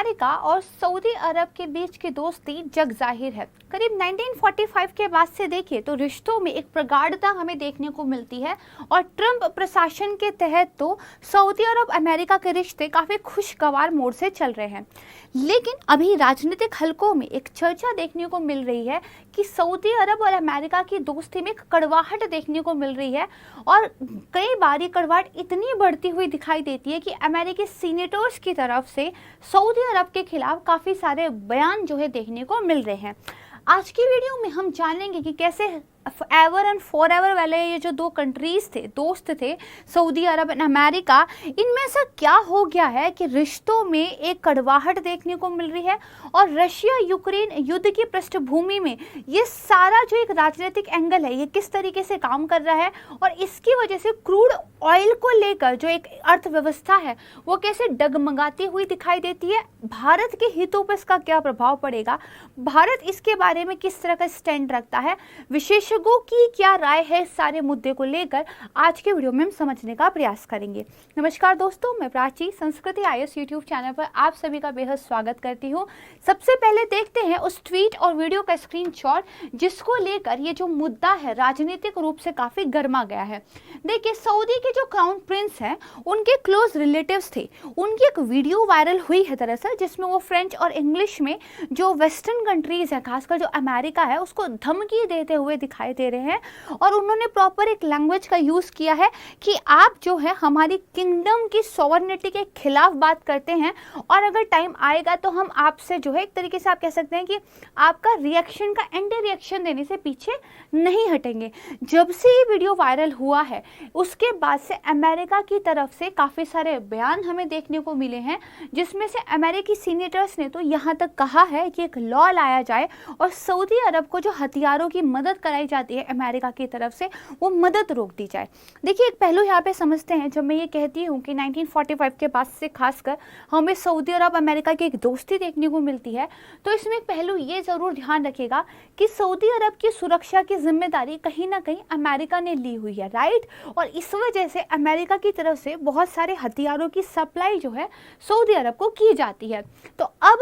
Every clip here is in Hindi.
अमेरिका और सऊदी अरब के बीच की दोस्ती जग जाहिर है। करीब 1945 के बाद से देखिए तो रिश्तों में एक प्रगाढ़ता हमें देखने को मिलती है और ट्रंप प्रशासन के तहत तो सऊदी अरब अमेरिका के रिश्ते काफ़ी खुशगवार मोड़ से चल रहे हैं। लेकिन अभी राजनीतिक हलकों में एक चर्चा देखने को मिल रही है कि सऊदी अरब और अमेरिका की दोस्ती में एक कड़वाहट देखने को मिल रही है और कई बार ये कड़वाहट इतनी बढ़ती हुई दिखाई देती है कि अमेरिकी सीनेटर्स की तरफ से सऊदी अरब के खिलाफ काफ़ी सारे बयान जो है देखने को मिल रहे हैं। आज की वीडियो में हम जानेंगे कि कैसे एवर एंड फॉर एवर वाले ये जो दो कंट्रीज थे, दोस्त थे, सऊदी अरब एंड अमेरिका, इनमें ऐसा क्या हो गया है कि रिश्तों में एक कड़वाहट देखने को मिल रही है और रशिया यूक्रेन युद्ध की पृष्ठभूमि में ये सारा जो एक राजनीतिक एंगल है ये किस तरीके से काम कर रहा है और इसकी वजह से क्रूड ऑयल को लेकर जो एक अर्थव्यवस्था है वो कैसे डगमगाती हुई दिखाई देती है। भारत के हितों पर इसका क्या प्रभाव पड़ेगा, भारत इसके बारे में किस तरह का स्टैंड रखता है, विशेषज्ञों की क्या राय है, इस सारे मुद्दे को लेकर आज के वीडियो में हम समझने का प्रयास करेंगे। नमस्कार दोस्तों, मैं प्राची संस्कृति आईएएस यूट्यूब चैनल पर आप सभी का बेहद स्वागत करती हूँ। सबसे पहले देखते हैं उस ट्वीट और वीडियो का स्क्रीनशॉट जिसको लेकर ये जो मुद्दा है राजनीतिक रूप से काफी गर्मा गया है। देखिए, सऊदी के जो क्राउन प्रिंस हैं उनके क्लोज रिलेटिव्स थे, उनकी एक वीडियो वायरल हुई है दरअसल, जिसमें वो फ्रेंच और इंग्लिश में जो वेस्टर्न कंट्रीज है, खासकर जो अमेरिका है, उसको धमकी देते हुए दिखाई दे रहे हैं और उन्होंने प्रॉपर एक लैंग्वेज का यूज किया है कि आप जो है हमारी किंगडम की सॉवरेनिटी के खिलाफ बात करते हैं और अगर टाइम आएगा तो हम आपसे जो है एक तरीके से आप कह सकते हैं कि आपका रिएक्शन का एंटी रिएक्शन देने से पीछे नहीं हटेंगे। जब से ये वीडियो वायरल हुआ है उसके बाद से अमेरिका की तरफ से काफ़ी सारे बयान हमें देखने को मिले हैं, जिसमें से अमेरिकी सीनेटर्स ने तो यहाँ तक कहा है कि एक लॉ लाया जाए और सऊदी अरब को जो हथियारों की मदद कराई जाती है अमेरिका की तरफ से वो मदद रोक दी जाए। देखिए, एक पहलू यहाँ पे समझते हैं। जब मैं ये कहती हूँ कि 1945 के बाद से खासकर हमें सऊदी अरब अमेरिका की एक दोस्ती देखने को मिलती है, तो इसमें एक पहलू ये ज़रूर ध्यान रखिएगा कि सऊदी अरब की सुरक्षा की जिम्मेदारी कहीं ना कहीं अमेरिका ने ली हुई है, राइट। और इस वजह से अमेरिका की तरफ से बहुत सारे हथियारों की सप्लाई जो है सऊदी अरब को की जाती है। तो अब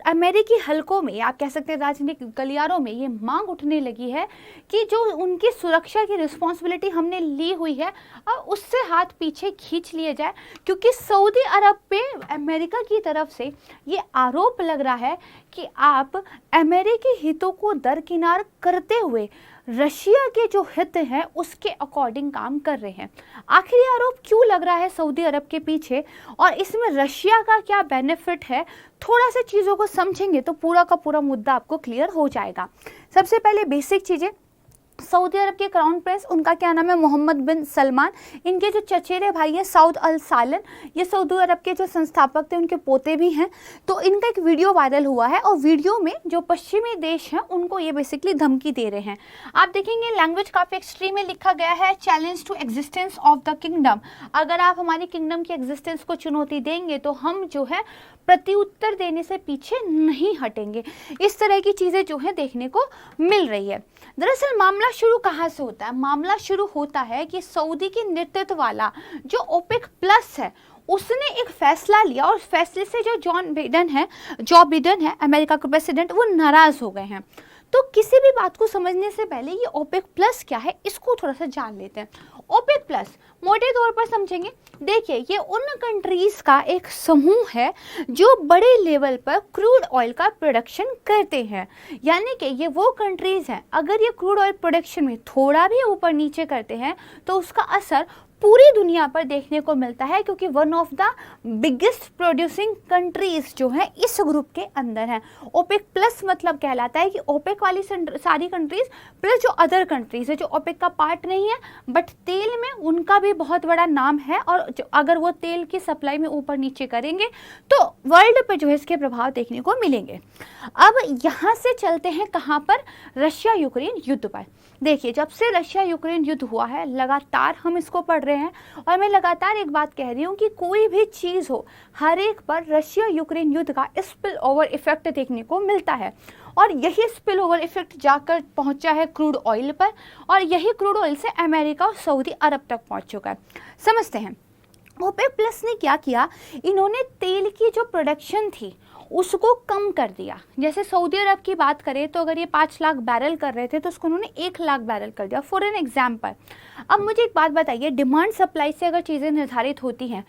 अमेरिकी हलकों में, आप कह सकते हैं राजनीतिक गलियारों में, ये मांग उठने लगी है कि जो उनकी सुरक्षा की रिस्पॉन्सिबिलिटी हमने ली हुई है अब उससे हाथ पीछे खींच लिए जाए, क्योंकि सऊदी अरब पे अमेरिका की तरफ से ये आरोप लग रहा है कि आप अमेरिकी हितों को दरकिनार करते हुए रशिया के जो हित हैं उसके अकॉर्डिंग काम कर रहे हैं। आखिर ये आरोप क्यों लग रहा है सऊदी अरब के पीछे और इसमें रशिया का क्या बेनिफिट है, थोड़ा सा चीज़ों को समझेंगे तो पूरा का पूरा मुद्दा आपको क्लियर हो जाएगा। सबसे पहले बेसिक चीज़ें, सऊदी अरब के क्राउन प्रिंस, उनका क्या नाम है, मोहम्मद बिन सलमान। इनके जो चचेरे भाई हैं सऊद अल सालन, ये सऊदी अरब के जो संस्थापक थे उनके पोते भी हैं। तो इनका एक वीडियो वायरल हुआ है और वीडियो में जो पश्चिमी देश हैं उनको ये बेसिकली धमकी दे रहे हैं। आप देखेंगे लैंग्वेज काफ़ी एक्सट्रीम में लिखा गया है, challenge to existence of the kingdom. अगर आप हमारी किंगडम की एग्जिस्टेंस को चुनौती देंगे तो हम जो है प्रत्युत्तर देने से पीछे नहीं हटेंगे। इस तरह की चीज़ें जो है देखने को मिल रही है। दरअसल मामला शुरू कहाँ से होता है? मामला शुरू होता है कि सऊदी की नेतृत्व वाला जो ओपेक प्लस है उसने एक फैसला लिया और उस फैसले से जो जो बिडेन है अमेरिका के प्रेसिडेंट, वो नाराज हो गए हैं। तो किसी भी बात को समझने से पहले ये ओपेक प्लस क्या है इसको थोड़ा सा जान लेते हैं। ओपेक प्लस मोटे तौर पर समझेंगे, देखिए ये उन कंट्रीज का एक समूह है जो बड़े लेवल पर क्रूड ऑयल का प्रोडक्शन करते हैं। यानी कि ये वो कंट्रीज हैं, अगर ये क्रूड ऑयल प्रोडक्शन में थोड़ा भी ऊपर नीचे करते हैं तो उसका असर पूरी दुनिया पर देखने को मिलता है, क्योंकि one of the biggest producing countries जो है इस ग्रुप के अंदर है। ओपेक प्लस मतलब कहलाता है कि ओपेक वाली सारी कंट्रीज प्लस जो अदर कंट्रीज है जो ओपेक का पार्ट नहीं है बट तेल में उनका भी बहुत बड़ा नाम है, और अगर वो तेल की सप्लाई में ऊपर नीचे करेंगे तो वर्ल्ड पर जो है इसके प्रभाव देखने को मिलेंगे। अब यहाँ से चलते हैं कहाँ पर, रशिया यूक्रेन युद्ध पर। देखिए, जब से रशिया यूक्रेन युद्ध हुआ है लगातार हम इसको पढ़ रहे हैं और मैं लगातार एक बात कह रही हूँ कि कोई भी चीज़ हो हर एक पर रशिया यूक्रेन युद्ध का स्पिल ओवर इफेक्ट देखने को मिलता है और यही स्पिल ओवर इफेक्ट जाकर पहुंचा है क्रूड ऑयल पर और यही क्रूड ऑयल से अमेरिका और सऊदी अरब तक पहुंच चुका है। समझते हैं ओपेक प्लस ने क्या किया, इन्होंने तेल की जो प्रोडक्शन थी उसको कम कर दिया। जैसे सऊदी अरब की बात करें तो अगर ये 5 लाख बैरल कर रहे थे तो उसको उन्होंने 1 लाख बैरल कर दिया, फॉर एन एग्जाम्पल। अब मुझे एक बात बताइए, डिमांड सप्लाई से अगर चीज़ें निर्धारित होती हैं,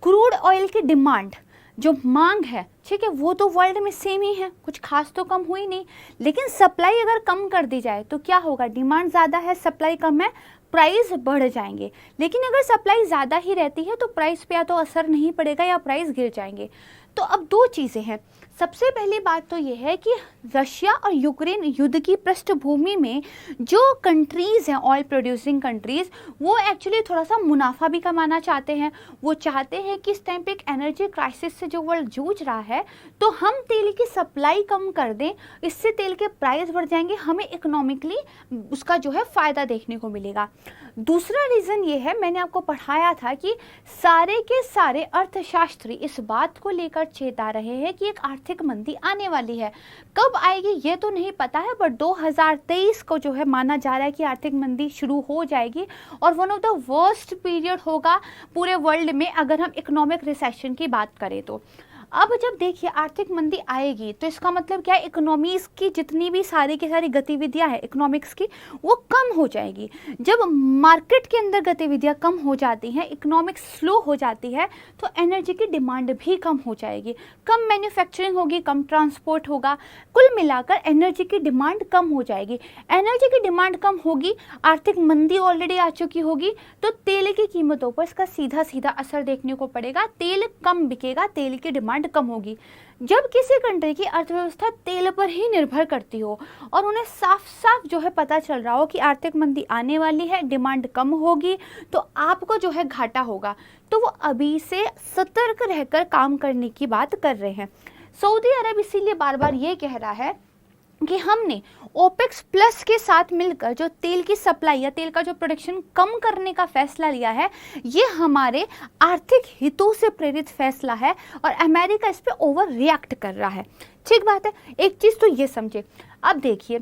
क्रूड ऑयल की डिमांड जो मांग है, ठीक है, वो तो वर्ल्ड में सेम ही है, कुछ खास तो कम हुई नहीं, लेकिन सप्लाई अगर कम कर दी जाए तो क्या होगा, डिमांड ज़्यादा है सप्लाई कम है, प्राइस बढ़ जाएंगे। लेकिन अगर सप्लाई ज़्यादा ही रहती है तो प्राइस पे या तो असर नहीं पड़ेगा या प्राइस गिर जाएंगे। तो अब दो चीज़ें हैं। सबसे पहली बात तो ये है कि रशिया और यूक्रेन युद्ध की पृष्ठभूमि में जो कंट्रीज़ हैं, ऑयल प्रोड्यूसिंग कंट्रीज़, वो एक्चुअली थोड़ा सा मुनाफा भी कमाना चाहते हैं। वो चाहते हैं कि इस टाइम पे एक एनर्जी क्राइसिस से जो वर्ल्ड जूझ रहा है, तो हम तेल की सप्लाई कम कर दें, इससे तेल के प्राइस बढ़ जाएंगे, हमें इकोनॉमिकली उसका जो है फ़ायदा देखने को मिलेगा। दूसरा रीज़न ये है, मैंने आपको पढ़ाया था कि सारे के सारे अर्थशास्त्री इस बात को लेकर चेता रहे हैं कि एक आर्थिक मंदी आने वाली है। कब आएगी ये तो नहीं पता है, बट 2023 को जो है माना जा रहा है कि आर्थिक मंदी शुरू हो जाएगी और one of the worst period होगा पूरे वर्ल्ड में अगर हम इकोनॉमिक रिसेशन की बात करें तो। अब जब देखिए आर्थिक मंदी आएगी तो इसका मतलब क्या है, इकोनॉमीज की जितनी भी सारी की सारी गतिविधियां हैं इकोनॉमिक्स की, वो कम हो जाएगी। जब मार्केट के अंदर गतिविधियां कम हो जाती हैं, इकोनॉमिक्स स्लो हो जाती है, तो एनर्जी की डिमांड भी कम हो जाएगी, कम मैन्युफैक्चरिंग होगी, कम ट्रांसपोर्ट होगा, कुल मिलाकर एनर्जी की डिमांड कम हो जाएगी। एनर्जी की डिमांड कम होगी, आर्थिक मंदी ऑलरेडी आ चुकी होगी, तो तेल की कीमतों पर इसका सीधा सीधा असर देखने को पड़ेगा। तेल कम बिकेगा, तेल की डिमांड कम होगी। जब किसी कंट्री की अर्थव्यवस्था तेल पर ही निर्भर करती हो और उन्हें साफ साफ जो है पता चल रहा हो कि आर्थिक मंदी आने वाली है, डिमांड कम होगी, तो आपको जो है घाटा होगा, तो वो अभी से सतर्क रहकर काम करने की बात कर रहे हैं। सऊदी अरब इसीलिए बार बार ये कह रहा है कि हमने ओपेक्स प्लस के साथ मिलकर जो तेल की सप्लाई या तेल का जो प्रोडक्शन कम करने का फैसला लिया है, ये हमारे आर्थिक हितों से प्रेरित फैसला है और अमेरिका इस पे ओवर रिएक्ट कर रहा है। ठीक बात है, एक चीज़ तो ये समझे। अब देखिए,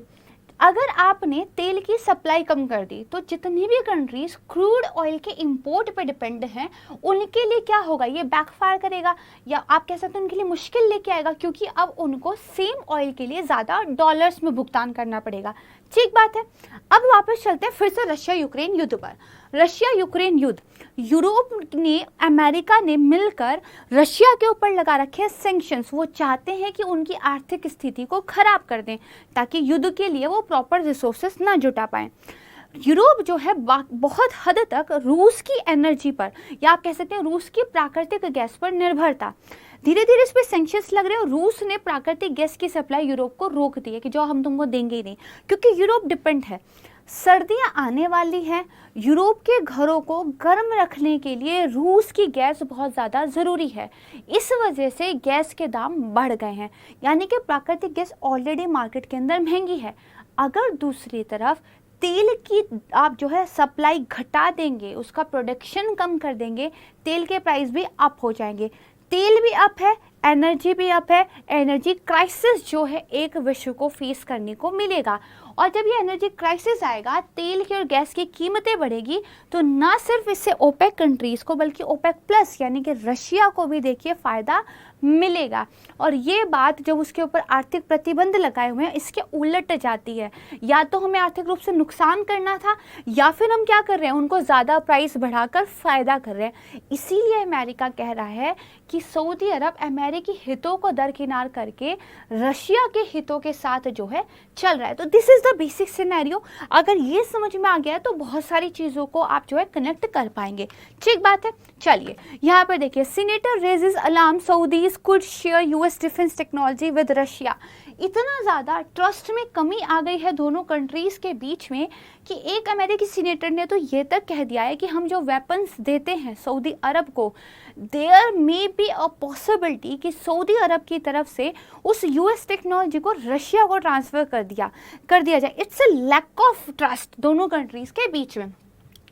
अगर आपने तेल की सप्लाई कम कर दी तो जितनी भी कंट्रीज क्रूड ऑयल के इंपोर्ट पे डिपेंड हैं, उनके लिए क्या होगा, ये बैकफायर करेगा या आप कह सकते हैं उनके लिए मुश्किल लेके आएगा, क्योंकि अब उनको सेम ऑयल के लिए ज़्यादा डॉलर्स में भुगतान करना पड़ेगा। ठीक बात है। अब वापस चलते हैं फिर से रशिया यूक्रेन युद्ध पर। रशिया यूक्रेन युद्ध, यूरोप ने, अमेरिका ने मिलकर रशिया के ऊपर लगा रखे हैं सैंक्शंस। वो चाहते हैं कि उनकी आर्थिक स्थिति को खराब कर दें ताकि युद्ध के लिए वो प्रॉपर रिसोर्सेस ना जुटा पाएं। यूरोप जो है बहुत हद तक रूस की एनर्जी पर या आप कह सकते हैं रूस की प्राकृतिक गैस पर निर्भर था। धीरे धीरे इस पर सैंक्शंस लग रहे हैं और रूस ने प्राकृतिक गैस की सप्लाई यूरोप को रोक दी है कि जो हम तुमको देंगे ही नहीं, क्योंकि यूरोप डिपेंड है। सर्दियां आने वाली हैं, यूरोप के घरों को गर्म रखने के लिए रूस की गैस बहुत ज़्यादा ज़रूरी है। इस वजह से गैस के दाम बढ़ गए हैं, यानी कि प्राकृतिक गैस ऑलरेडी मार्केट के अंदर महंगी है। अगर दूसरी तरफ तेल की आप जो है सप्लाई घटा देंगे, उसका प्रोडक्शन कम कर देंगे, तेल के प्राइस भी अप हो जाएंगे। तेल भी अप है, एनर्जी भी अप है, एनर्जी क्राइसिस जो है एक विश्व को फेस करने को मिलेगा। और जब ये एनर्जी क्राइसिस आएगा, तेल की और गैस की कीमतें बढ़ेगी, तो ना सिर्फ इससे ओपेक कंट्रीज़ को बल्कि ओपेक प्लस यानी कि रशिया को भी देखिए फ़ायदा मिलेगा। और ये बात जब उसके ऊपर आर्थिक प्रतिबंध लगाए हुए हैं, इसके उलट जाती है। या तो हमें आर्थिक रूप से नुकसान करना था या फिर हम क्या कर रहे हैं, उनको ज़्यादा प्राइस बढ़ाकर फ़ायदा कर रहे हैं। इसीलिए अमेरिका कह रहा है कि सऊदी अरब अमेरिकी हितों को दरकिनार करके रशिया के हितों के साथ जो है चल रहा है। तो this is the basic scenario. अगर ये समझ में आ गया तो बहुत सारी चीज़ों को आप जो है कनेक्ट कर पाएंगे। ठीक बात है। चलिए यहाँ पर देखिए, senator raises alarm Saudis could share US defence technology with Russia. इतना ज़्यादा ट्रस्ट में कमी आ गई है दोनों कंट्रीज़ के बीच में कि एक अमेरिकी सीनेटर ने तो ये तक कह दिया है कि हम जो वेपन्स देते हैं सऊदी अरब को, there may be a possibility कि सऊदी अरब की तरफ से उस यूएस टेक्नोलॉजी को रशिया को ट्रांसफ़र कर दिया जाए। It's a lack of trust दोनों कंट्रीज़ के बीच में।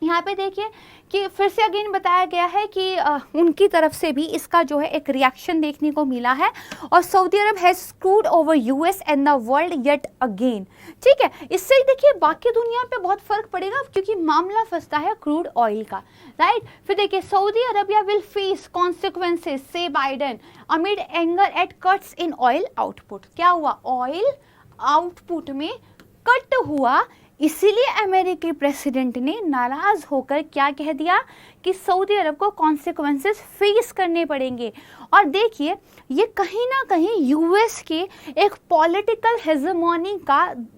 यहाँ पे देखिए कि फिर से अगेन बताया गया है कि उनकी तरफ से भी इसका जो है एक रिएक्शन देखने को मिला है और Saudi Arab has screwed over US and the world yet again. ठीक है, इससे देखिए बाकी दुनिया पे बहुत फर्क पड़ेगा क्योंकि मामला फंसता है क्रूड ऑयल का, राइट। फिर देखिए Saudi Arabia will face consequences से Biden amid anger at cuts in oil output. क्या हुआ, ऑयल आउटपुट में कट हुआ, इसीलिए अमेरिकी प्रेसिडेंट ने नाराज होकर क्या कह दिया कि सऊदी अरब को कॉन्सिक्वेंसेस फेस करने पड़ेंगे। और देखिए ये कहीं ना कहीं यूएस के एक पॉलिटिकल हेजेमोनी का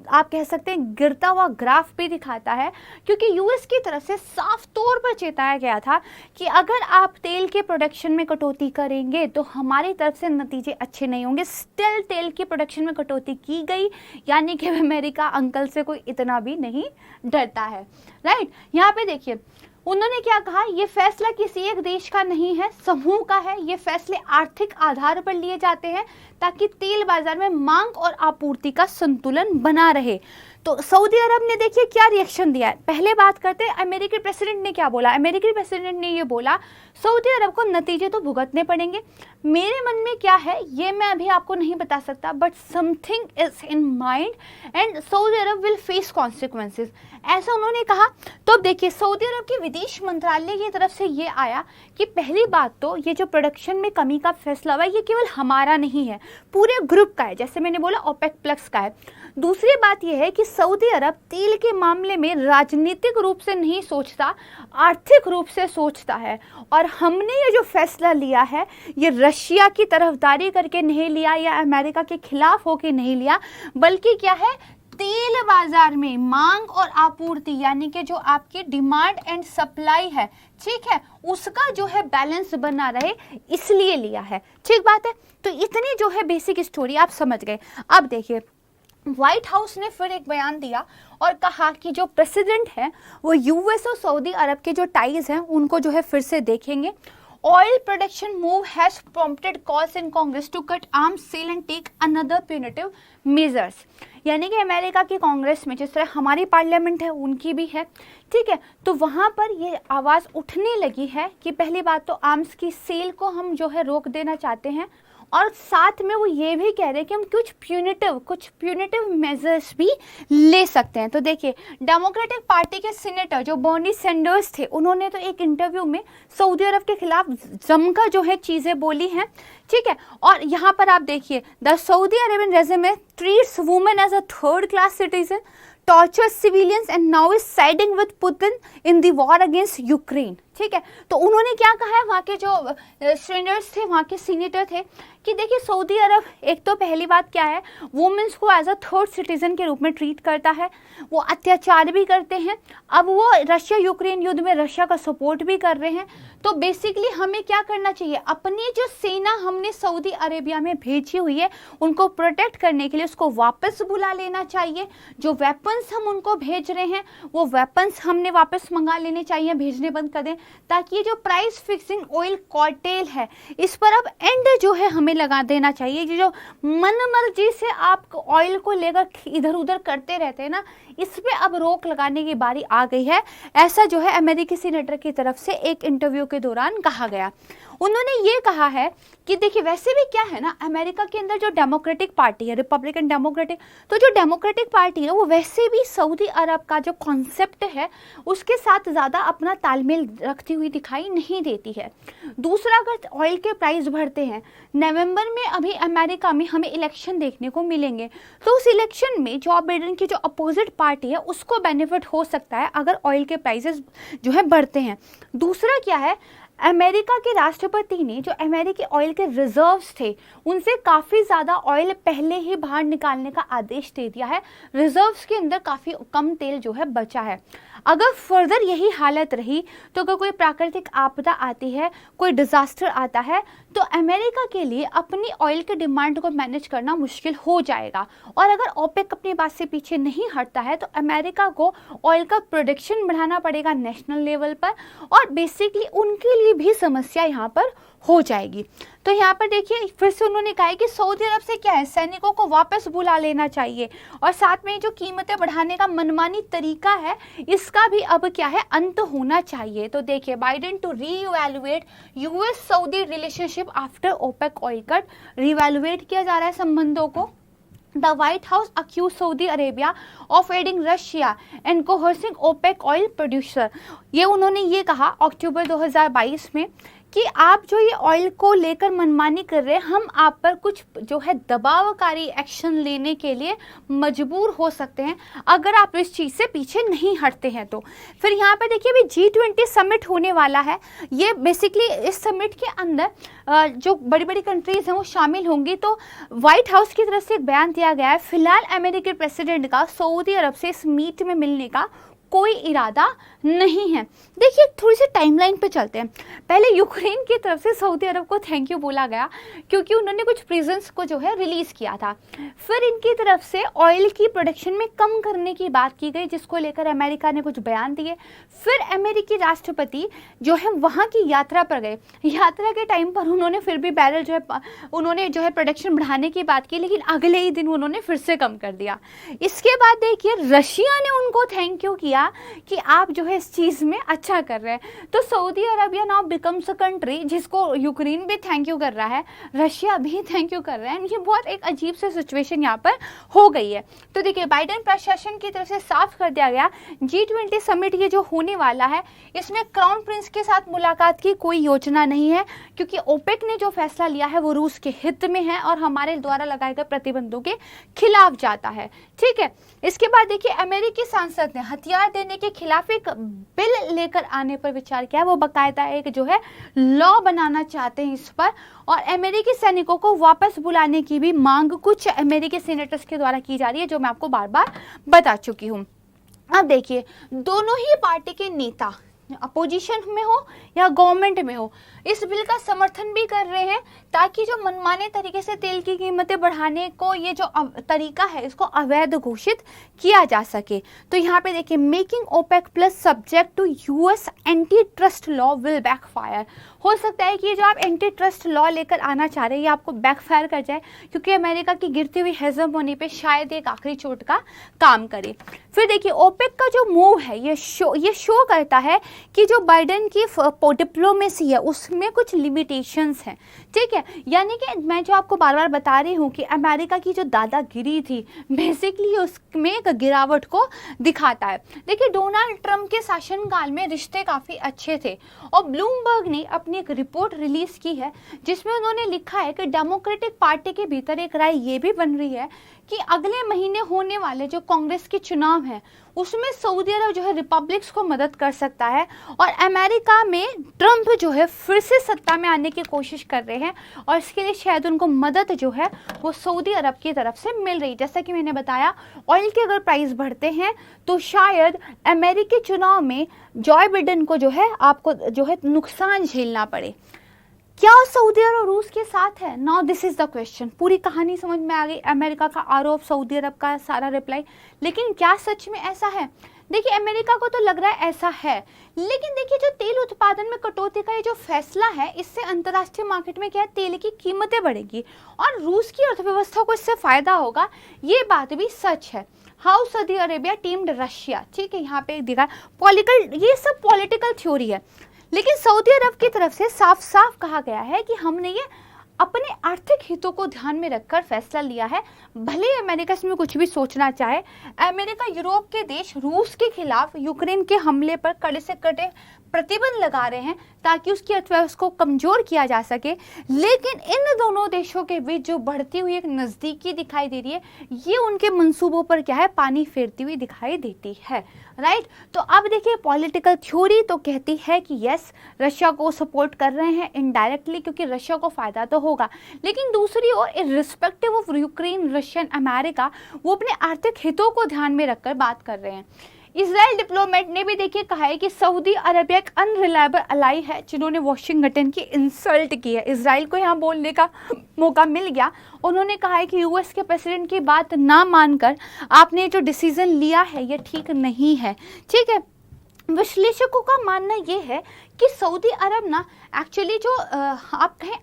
आप कह सकते हैं गिरता हुआ ग्राफ भी दिखाता है, क्योंकि यूएस की तरफ से साफ तौर पर चेताया गया था कि अगर आप तेल के प्रोडक्शन में कटौती करेंगे तो हमारी तरफ से नतीजे अच्छे नहीं होंगे। स्टिल तेल की प्रोडक्शन में कटौती की गई, यानी कि अमेरिका अंकल से कोई इतना भी नहीं डरता है, राइट। यहाँ पे देखिए उन्होंने क्या कहा, ये फैसला किसी एक देश का नहीं है, समूह का है। ये फैसले आर्थिक आधार पर लिए जाते हैं ताकि तेल बाजार में मांग और आपूर्ति का संतुलन बना रहे। तो सऊदी अरब ने देखिए क्या रिएक्शन दिया है। पहले बात करते हैं अमेरिकी प्रेसिडेंट ने क्या बोला। अमेरिकी प्रेसिडेंट ने ये बोला सऊदी अरब को नतीजे तो भुगतने पड़ेंगे। मेरे मन में क्या है ये मैं अभी आपको नहीं बता सकता, but something is in mind and Saudi Arab will face consequences, ऐसा उन्होंने कहा। तो अब देखिए सऊदी अरब के विदेश मंत्रालय की तरफ से ये आया कि पहली बात तो ये जो प्रोडक्शन में कमी का फैसला हुआ ये केवल हमारा नहीं है, पूरे ग्रुप का है, जैसे मैंने बोला ओपेक प्लस का है। दूसरी बात यह है कि सऊदी अरब तेल के मामले में राजनीतिक रूप से नहीं सोचता, आर्थिक रूप से सोचता है। और हमने ये जो फैसला लिया है ये रशिया की तरफदारी करके नहीं लिया या अमेरिका के खिलाफ होके नहीं लिया, बल्कि क्या है तेल बाजार में मांग और आपूर्ति यानी कि जो आपकी डिमांड एंड सप्लाई है, ठीक है, उसका जो है बैलेंस बना रहे इसलिए लिया है। ठीक बात है। तो इतनी जो है बेसिक स्टोरी आप समझ गए। अब देखिए व्हाइट हाउस ने फिर एक बयान दिया और कहा कि जो प्रेसिडेंट है वो यूएस और सऊदी अरब के जो टाइज हैं उनको जो है फिर से देखेंगे। Oil production move has prompted calls in Congress to cut arms sale and take another punitive measures, यानी कि अमेरिका की कांग्रेस में जिस तरह हमारी पार्लियामेंट है उनकी भी है, ठीक है, तो वहाँ पर ये आवाज़ उठने लगी है कि पहली बात तो आर्म्स की सेल को हम जो है रोक देना चाहते हैं, और साथ में वो ये भी कह रहे हैं कि हम कुछ प्यूनिटिव मेजर्स भी ले सकते हैं। तो देखिए डेमोक्रेटिक पार्टी के सीनेटर जो बर्नी सैंडर्स थे उन्होंने तो एक इंटरव्यू में सऊदी अरब के खिलाफ जमकर जो है चीज़ें बोली हैं, ठीक है। और यहाँ पर आप देखिए the Saudi Arabian regime treats women as a third class citizen, tortures civilians and now is siding with Putin in the war against Ukraine, ठीक है। तो उन्होंने क्या कहा है वहाँ के जो सेनेटर्स थे, वहाँ के सीनेटर थे कि देखिए सऊदी अरब एक तो पहली बात क्या है वुमेन्स को एज अ थर्ड सिटीजन के रूप में ट्रीट करता है, वो अत्याचार भी करते हैं, अब वो रशिया यूक्रेन युद्ध में रशिया का सपोर्ट भी कर रहे हैं। तो बेसिकली हमें क्या करना चाहिए, अपनी जो सेना हमने सऊदी अरेबिया में भेजी हुई है उनको प्रोटेक्ट करने के लिए उसको वापस बुला लेना चाहिए। जो वेपन्स हम उनको भेज रहे हैं वो वेपन्स हमने वापस मंगा लेने चाहिए, भेजने बंद कर दें, ताकि ये जो प्राइस फिक्सिंग ऑयल कॉर्टेल है इस पर अब एंड जो है हमें लगा देना चाहिए। ये जो मन मर्जी से आप ऑयल को लेकर इधर उधर करते रहते हैं ना, इस पे अब रोक लगाने की बारी आ गई है, ऐसा जो है अमेरिकी सीनेटर की तरफ से एक इंटरव्यू के दौरान कहा गया। उन्होंने ये कहा है कि देखिए वैसे भी क्या है ना, अमेरिका के अंदर जो डेमोक्रेटिक पार्टी है रिपब्लिकन डेमोक्रेटिक, तो जो डेमोक्रेटिक पार्टी है वो वैसे भी सऊदी अरब का जो कॉन्सेप्ट है उसके साथ ज़्यादा अपना तालमेल रखती हुई दिखाई नहीं देती है। दूसरा अगर ऑयल के प्राइस बढ़ते हैं, नवंबर में अभी अमेरिका में हमें इलेक्शन देखने को मिलेंगे, तो उस इलेक्शन में जो बाइडेन की जो अपोजिट पार्टी है उसको बेनिफिट हो सकता है अगर ऑयल के प्राइसेस जो है बढ़ते हैं। दूसरा क्या है, अमेरिका के राष्ट्रपति ने जो अमेरिकी ऑयल के रिजर्व्स थे उनसे काफ़ी ज़्यादा ऑयल पहले ही बाहर निकालने का आदेश दे दिया है, रिजर्व्स के अंदर काफ़ी कम तेल जो है बचा है। अगर फर्दर यही हालत रही तो अगर कोई प्राकृतिक आपदा आती है, कोई डिज़ास्टर आता है, तो अमेरिका के लिए अपनी ऑयल के डिमांड को मैनेज करना मुश्किल हो जाएगा। और अगर ओपेक अपनी बात से पीछे नहीं हटता है तो अमेरिका को ऑयल का प्रोडक्शन बढ़ाना पड़ेगा नेशनल लेवल पर, और बेसिकली उनके लिए भी समस्या यहाँ पर हो जाएगी। तो यहाँ पर देखिए फिर से उन्होंने कहा है कि सऊदी अरब से क्या है सैनिकों को वापस बुला लेना चाहिए, और साथ में जो कीमतें बढ़ाने का मनमानी तरीका है इसका भी अब क्या है अंत होना चाहिए। तो देखिए Biden to reevaluate US Saudi relationship after OPEC oil cut, reevaluate किया जा रहा है संबंधों को, The White House accused Saudi Arabia of aiding Russia and coercing OPEC oil producer. ये उन्होंने ये कहा अक्टूबर 2022 में कि आप जो ये ऑयल को लेकर मनमानी कर रहे हैं, हम आप पर कुछ जो है दबावकारी एक्शन लेने के लिए मजबूर हो सकते हैं अगर आप इस चीज़ से पीछे नहीं हटते हैं तो। फिर यहाँ पे देखिए अभी G20 समिट होने वाला है। ये बेसिकली इस समिट के अंदर जो बड़ी बड़ी कंट्रीज़ हैं वो शामिल होंगी। तो व्हाइट हाउस की तरफ से एक बयान दिया गया है, फिलहाल अमेरिकी प्रेसिडेंट का सऊदी अरब से इस मीट में मिलने का कोई इरादा नहीं है। देखिए थोड़ी सी टाइमलाइन पे चलते हैं। पहले यूक्रेन की तरफ से सऊदी अरब को थैंक यू बोला गया क्योंकि उन्होंने कुछ प्रिजन्स को जो है रिलीज़ किया था। फिर इनकी तरफ से ऑयल की प्रोडक्शन में कम करने की बात की गई, जिसको लेकर अमेरिका ने कुछ बयान दिए। फिर अमेरिकी राष्ट्रपति जो है वहाँ की यात्रा पर गए। यात्रा के टाइम पर उन्होंने फिर भी बैरल जो है उन्होंने जो है प्रोडक्शन बढ़ाने की बात की, लेकिन अगले ही दिन उन्होंने फिर से कम कर दिया। इसके बाद देखिए रशिया ने उनको थैंक यू किया कि आप जो है इस चीज़ में अच्छा कर रहे हैं। तो Saudi Arabia now becomes a country जिसको यूक्रेन भी थैंक यू कर रहा है, रशिया भी थैंक यू कर रहा है। ये बहुत एक अजीब से सिचुएशन यहाँ पर हो गई है। तो देखिए बाइडेन प्रशासन की तरफ से साफ कर दिया गया G20 समिट ये जो होने वाला है इसमें क्राउन प्रिंस के साथ मुलाकात की कोई योजना नहीं है, क्योंकि ओपेक ने जो फैसला लिया है वो रूस के हित में है और हमारे द्वारा लगाए गए प्रतिबंधों के खिलाफ जाता है। ठीक है, इसके बाद देखिए अमेरिकी सांसद ने हथियार देने के खिलाफ एक बिल लेकर आने पर विचार किया है। वो बाकायदा एक जो है लॉ बनाना चाहते हैं इस पर, और अमेरिकी सैनिकों को वापस बुलाने की भी मांग कुछ अमेरिकी सीनेटर्स के द्वारा की जा रही है, जो मैं आपको बार बार बता चुकी हूँ। अब देखिए दोनों ही पार्टी के नेता अपोजिशन में हो या गवर्नमेंट में हो इस बिल का समर्थन भी कर रहे हैं, ताकि जो मनमाने तरीके से तेल की कीमतें बढ़ाने को ये जो तरीका है इसको अवैध घोषित किया जा सके। तो यहाँ पे देखिए making OPEC plus subject to US anti trust law will backfire. हो सकता है कि ये जो आप एंटी ट्रस्ट लॉ लेकर आना चाह रहे हैं ये आपको बैकफायर कर जाए, क्योंकि अमेरिका की गिरती हुई हेजम होने पे शायद एक आखिरी चोट का काम करे। फिर देखिए ओपेक का जो मूव है ये शो करता है कि जो बाइडेन की डिप्लोमेसी है उसमें कुछ लिमिटेशंस हैं। ठीक है, यानी कि मैं जो आपको बार बार बता रही हूँ कि अमेरिका की जो दादागिरी थी बेसिकली उसमें एक गिरावट को दिखाता है। देखिए डोनाल्ड ट्रंप के शासनकाल में रिश्ते काफ़ी अच्छे थे, और ब्लूमबर्ग ने अपनी एक रिपोर्ट रिलीज की है जिसमें उन्होंने लिखा है कि डेमोक्रेटिक पार्टी के भीतर एक राय ये भी बन रही है कि अगले महीने होने वाले जो कांग्रेस के चुनाव हैं उसमें सऊदी अरब जो है रिपब्लिक्स को मदद कर सकता है, और अमेरिका में ट्रंप जो है फिर से सत्ता में आने की कोशिश कर रहे हैं, और इसके लिए शायद उनको मदद जो है वो सऊदी अरब की तरफ से मिल रही। जैसा कि मैंने बताया ऑयल के अगर प्राइस बढ़ते हैं तो शायद अमेरिकी चुनाव में जॉय बिडेन को जो है आपको जो है नुकसान झेलना पड़े। क्या सऊदी अरब रूस के साथ है? Now this is the question. पूरी कहानी समझ में आ गई, अमेरिका का आरोप, सऊदी अरब का सारा रिप्लाई, लेकिन क्या सच में ऐसा है? देखिए अमेरिका को तो लग रहा है ऐसा है, लेकिन देखिए जो तेल उत्पादन में कटौती का ये जो फैसला है इससे अंतर्राष्ट्रीय मार्केट में क्या है तेल की कीमतें बढ़ेगी और रूस की अर्थव्यवस्था को इससे फायदा होगा, ये बात भी सच है। How Saudi Arabia teemed Russia, ठीक है, यहाँ पे दिखा पॉलिटिकल, ये सब पॉलिटिकल थ्योरी है, लेकिन सऊदी अरब की तरफ से साफ साफ कहा गया है कि हमने ये अपने आर्थिक हितों को ध्यान में रखकर फैसला लिया है। भले अमेरिका इसमें कुछ भी सोचना चाहे, अमेरिका यूरोप के देश रूस के खिलाफ यूक्रेन के हमले पर कड़े से कड़े प्रतिबंध लगा रहे हैं ताकि उसकी अर्थव्यवस्था को कमजोर किया जा सके, लेकिन इन दोनों देशों के बीच जो बढ़ती हुई एक नज़दीकी दिखाई दे रही है ये उनके मंसूबों पर क्या है पानी फेरती हुई दिखाई देती है। राइट, तो अब देखिए पॉलिटिकल थ्योरी तो कहती है कि यस रशिया को सपोर्ट कर रहे हैं इनडायरेक्टली क्योंकि रशिया को फायदा तो होगा, लेकिन दूसरी ओर irrespective of Ukraine, Russian, America वो अपने आर्थिक हितों को ध्यान में रखकर बात कर रहे हैं। इजराइल डिप्लोमेट ने भी देखिए कहा है कि सऊदी अरबिया एक अनरिलायबल अलाई है जिन्होंने वॉशिंगटन की इंसल्ट की है। इजराइल को यहाँ बोलने का मौका मिल गया, उन्होंने कहा है कि यूएस के प्रेसिडेंट की बात ना मानकर आपने जो डिसीजन लिया है ये ठीक नहीं है। ठीक है, विश्लेषकों का मानना ये है कि सऊदी अरब ना एक्चुअली जो आप कहें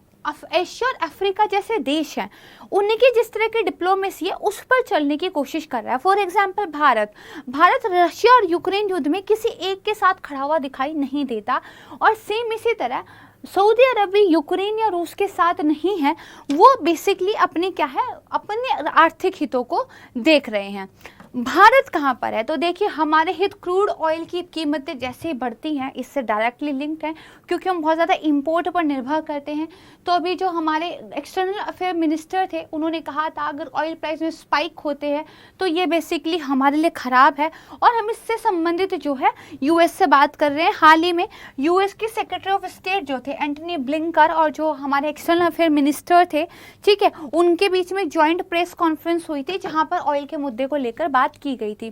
एशिया और अफ्रीका जैसे देश हैं उनकी जिस तरह की डिप्लोमेसी है उस पर चलने की कोशिश कर रहा है। फॉर एग्जांपल भारत रशिया और यूक्रेन युद्ध में किसी एक के साथ खड़ा हुआ दिखाई नहीं देता, और सेम इसी तरह सऊदी अरब भी यूक्रेन या रूस के साथ नहीं है, वो बेसिकली अपने क्या है, अपने आर्थिक हितों को देख रहे हैं। भारत कहाँ पर है, तो देखिए हमारे हित क्रूड ऑयल की कीमतें जैसे ही बढ़ती हैं इससे डायरेक्टली लिंक्ड है, क्योंकि हम बहुत ज़्यादा इंपोर्ट पर निर्भर करते हैं। तो अभी जो हमारे एक्सटर्नल अफेयर मिनिस्टर थे उन्होंने कहा था अगर ऑयल प्राइस में स्पाइक होते हैं तो ये बेसिकली हमारे लिए ख़राब है। और हम इससे संबंधित जो है यूएस से बात कर रहे हैं। हाल ही में यूएस के सेक्रेटरी ऑफ स्टेट जो थे एंटनी ब्लिंकर और जो हमारे एक्सटर्नल अफेयर मिनिस्टर थे, ठीक है, उनके बीच में जॉइंट प्रेस कॉन्फ्रेंस हुई थी जहाँ पर ऑयल के मुद्दे को लेकर बात की गई थी।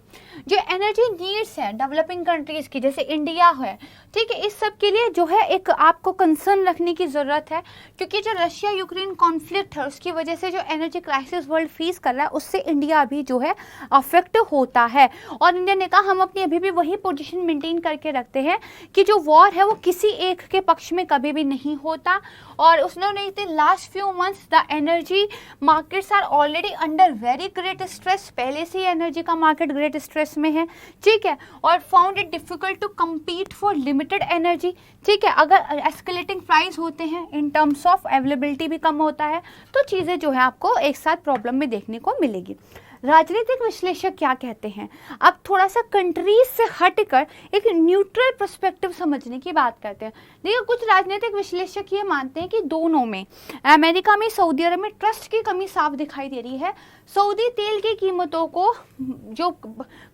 जो एनर्जी नीड्स है डेवलपिंग कंट्रीज की, जैसे इंडिया है, ठीक है, इस सब के लिए जो है एक आपको कंसर्न रखने की ज़रूरत है, क्योंकि जो रशिया यूक्रेन कॉन्फ्लिक्ट है उसकी वजह से जो एनर्जी क्राइसिस वर्ल्ड फेस कर रहा है उससे इंडिया भी जो है अफेक्ट होता है। और इंडिया ने कहा हम अपनी अभी भी वही पोजीशन मेंटेन करके रखते हैं कि जो वॉर है वो किसी एक के पक्ष में कभी भी नहीं होता। और उसने last few months the energy markets are already under very great stress, पहले से ही एनर्जी का मार्केट ग्रेट स्ट्रेस में है, ठीक है, और found it difficult to compete for limited energy, ठीक है। अगर एस्केलेटिंग प्राइस होते हैं इन टर्म्स ऑफ अवेलेबिलिटी भी कम होता है तो चीज़ें जो है आपको एक साथ प्रॉब्लम में देखने को मिलेगी। राजनीतिक विश्लेषक क्या कहते हैं, अब थोड़ा सा कंट्रीज से हटकर एक न्यूट्रल पर्सपेक्टिव समझने की बात करते हैं। देखिए कुछ राजनीतिक विश्लेषक ये मानते हैं कि दोनों में, अमेरिका में सऊदी अरब में ट्रस्ट की कमी साफ दिखाई दे रही है। सऊदी तेल की कीमतों को जो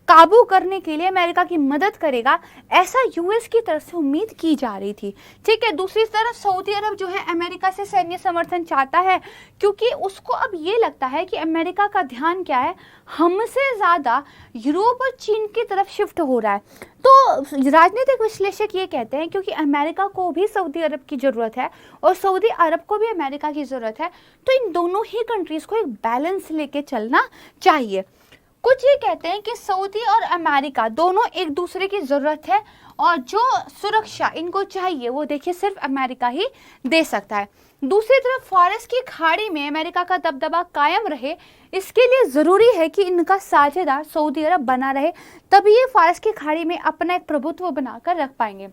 काबू करने के लिए अमेरिका की मदद करेगा ऐसा यूएस की तरफ से उम्मीद की जा रही थी, ठीक है। दूसरी तरफ सऊदी अरब जो है अमेरिका से सैन्य समर्थन चाहता है, क्योंकि उसको अब ये लगता है कि अमेरिका का ध्यान क्या है, हमसे ज़्यादा यूरोप और चीन की तरफ शिफ्ट हो रहा है। तो राजनीतिक विश्लेषक ये कहते हैं क्योंकि अमेरिका को भी सऊदी अरब की ज़रूरत है और सऊदी अरब को भी अमेरिका की ज़रूरत है, तो इन दोनों ही कंट्रीज़ को एक बैलेंस लेके चलना चाहिए। कुछ ये कहते हैं कि सऊदी और अमेरिका दोनों एक दूसरे की ज़रूरत है और जो सुरक्षा इनको चाहिए वो देखिए सिर्फ अमेरिका ही दे सकता है। दूसरी तरफ फारस की खाड़ी में अमेरिका का दबदबा कायम रहे, इसके लिए ज़रूरी है कि इनका साझेदार सऊदी अरब बना रहे, तभी ये फारस की खाड़ी में अपना एक प्रभुत्व बनाकर रख पाएंगे।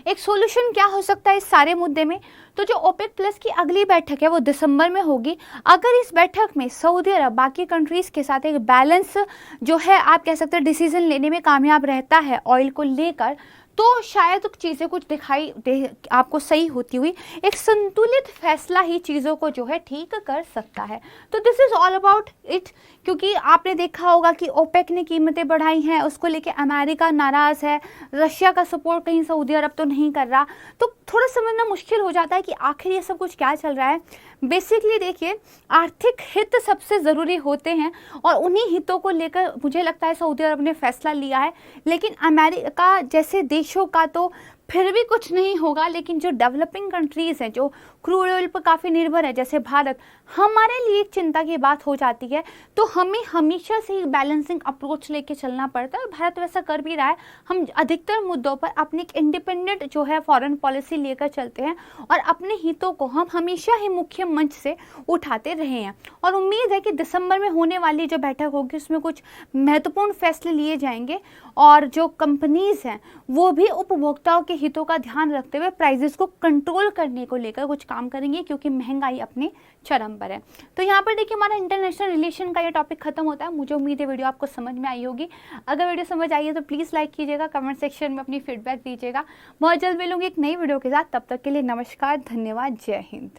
एक सॉल्यूशन क्या हो सकता है इस सारे मुद्दे में, तो जो ओपेक प्लस की अगली बैठक है वो दिसंबर में होगी। अगर इस बैठक में सऊदी अरब बाकी कंट्रीज़ के साथ एक बैलेंस जो है आप कह सकते हैं डिसीजन लेने में कामयाब रहता है ऑयल को लेकर, तो शायद चीज़ें कुछ दिखाई दे आपको सही होती हुई, एक संतुलित फैसला ही चीज़ों को जो है ठीक कर सकता है। तो this is all about it, क्योंकि आपने देखा होगा कि ओपेक ने कीमतें बढ़ाई हैं, उसको लेके अमेरिका नाराज़ है, रशिया का सपोर्ट कहीं सऊदी अरब तो नहीं कर रहा, तो थोड़ा समझना मुश्किल हो जाता है कि आखिर ये सब कुछ क्या चल रहा है। बेसिकली देखिए आर्थिक हित सबसे ज़रूरी होते हैं और उन्हीं हितों को लेकर मुझे लगता है सऊदी अरब ने फैसला लिया है, लेकिन अमेरिका जैसे देशों का तो फिर भी कुछ नहीं होगा। लेकिन जो डेवलपिंग कंट्रीज़ हैं जो क्रूड ऑयल पर काफ़ी निर्भर है जैसे भारत, हमारे लिए एक चिंता की बात हो जाती है। तो हमें हमेशा से एक बैलेंसिंग अप्रोच लेके चलना पड़ता है और भारत वैसा कर भी रहा है। हम अधिकतर मुद्दों पर अपनी एक इंडिपेंडेंट जो है फॉरेन पॉलिसी लेकर चलते हैं और अपने हितों को हम हमेशा ही मुख्य मंच से उठाते रहे हैं। और उम्मीद है कि दिसंबर में होने वाली जो बैठक होगी उसमें कुछ महत्वपूर्ण फैसले लिए जाएंगे और जो कंपनीज़ हैं वो भी उपभोक्ताओं के हितों का ध्यान रखते हुए प्राइजेस को कंट्रोल करने को लेकर कुछ काम करेंगे, क्योंकि महंगाई अपने चरम पर है। तो यहाँ पर देखिए हमारा इंटरनेशनल रिलेशन का ये टॉपिक खत्म होता है। मुझे उम्मीद है वीडियो आपको समझ में आई होगी। अगर वीडियो समझ आई है तो प्लीज़ लाइक कीजिएगा, कमेंट सेक्शन में अपनी फीडबैक दीजिएगा। बहुत जल्द मिलूंगी एक नई वीडियो के साथ, तब तक के लिए नमस्कार, धन्यवाद, जय हिंद।